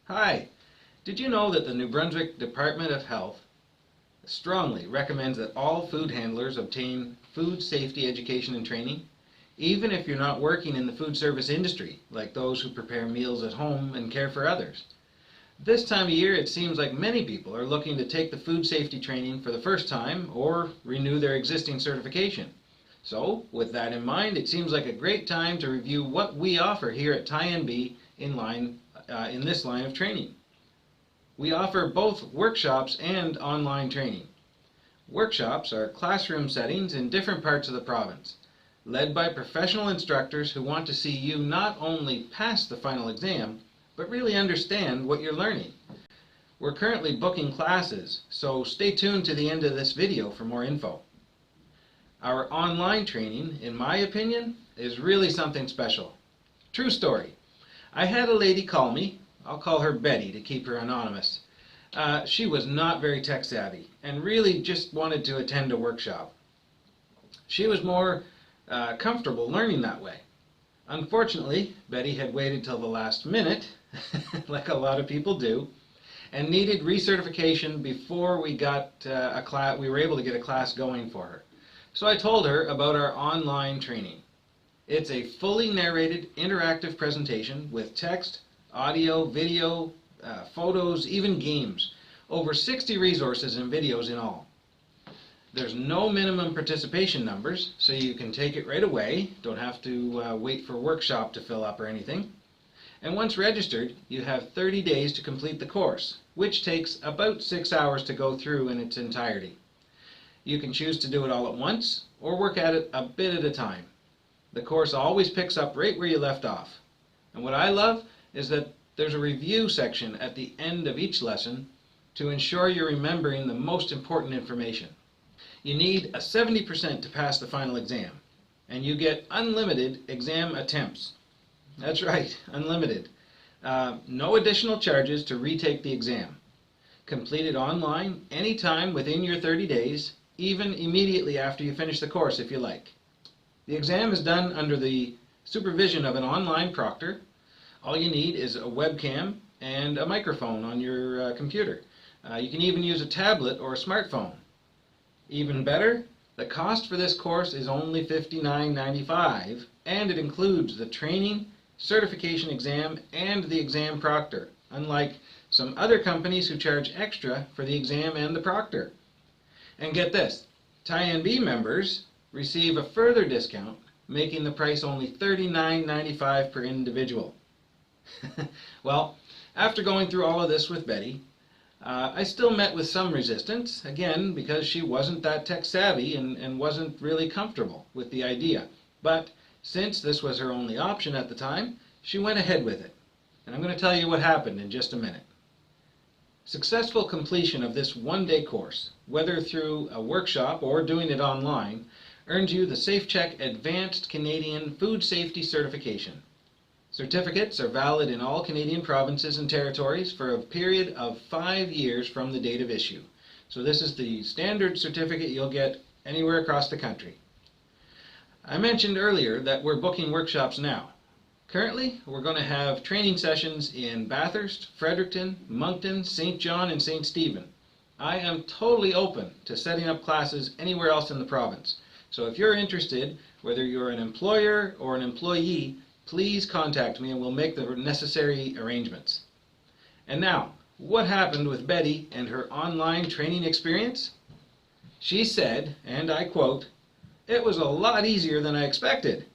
Hi! Did you know that the New Brunswick Department of Health strongly recommends that all food handlers obtain food safety education and training, even if you're not working in the food service industry, like those who prepare meals at home and care for others? This time of year, it seems like many people are looking to take the food safety training for the first time or renew their existing certification. So, with that in mind, it seems like a great time to review what we offer here at TIANB in this line of training. We offer both workshops and online training. Workshops are classroom settings in different parts of the province, led by professional instructors who want to see you not only pass the final exam, but really understand what you're learning. We're currently booking classes, so stay tuned to the end of this video for more info. Our online training, in my opinion, is really something special. True story. I had a lady call me. I'll call her Betty to keep her anonymous. She was not very tech savvy and really just wanted to attend a workshop. She was more comfortable learning that way. Unfortunately, Betty had waited till the last minute, like a lot of people do, and needed recertification before we were able to get a class going for her. So I told her about our online training. It's a fully narrated, interactive presentation with text, audio, video, photos, even games. Over 60 resources and videos in all. There's no minimum participation numbers, so you can take it right away. Don't have to wait for workshop to fill up or anything. And once registered, you have 30 days to complete the course, which takes about 6 hours to go through in its entirety. You can choose to do it all at once or work at it a bit at a time. The course always picks up right where you left off. And what I love is that there's a review section at the end of each lesson to ensure you're remembering the most important information. You need a 70% to pass the final exam, and you get unlimited exam attempts. That's right, unlimited. No additional charges to retake the exam. Complete it online anytime within your 30 days, even immediately after you finish the course if you like. The exam is done under the supervision of an online proctor. All you need is a webcam and a microphone on your computer. You can even use a tablet or a smartphone. Even better, the cost for this course is only $59.95, and it includes the training, certification exam, and the exam proctor, unlike some other companies who charge extra for the exam and the proctor. And get this, TIANB members receive a further discount, making the price only $39.95 per individual. Well, after going through all of this with Betty, I still met with some resistance, again because she wasn't that tech savvy and wasn't really comfortable with the idea. But since this was her only option at the time, she went ahead with it. And I'm going to tell you what happened in just a minute. Successful completion of this one-day course, whether through a workshop or doing it online, earns you the SafeCheck Advanced Canadian Food Safety Certification. Certificates are valid in all Canadian provinces and territories for a period of 5 years from the date of issue. So this is the standard certificate you'll get anywhere across the country. I mentioned earlier that we're booking workshops now. Currently, we're going to have training sessions in Bathurst, Fredericton, Moncton, St. John, and St. Stephen. I am totally open to setting up classes anywhere else in the province. So if you're interested, whether you're an employer or an employee, please contact me and we'll make the necessary arrangements. And now, what happened with Betty and her online training experience? She said, and I quote, "It was a lot easier than I expected."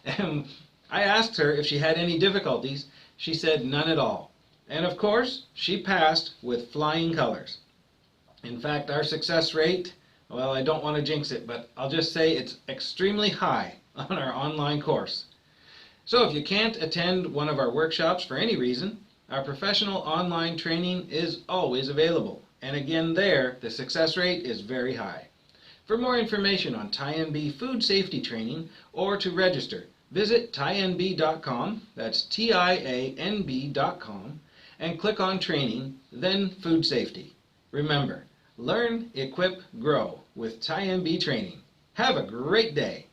And I asked her if she had any difficulties. She said none at all. And of course, she passed with flying colors. In fact, our success rate, well, I don't want to jinx it, but I'll just say it's extremely high on our online course. So if you can't attend one of our workshops for any reason, our professional online training is always available. And again there, the success rate is very high. For more information on TIANB food safety training or to register, visit TIANB.com, that's TIANB.com, and click on Training, then Food Safety. Remember, learn, equip, grow with TIANB training. Have a great day!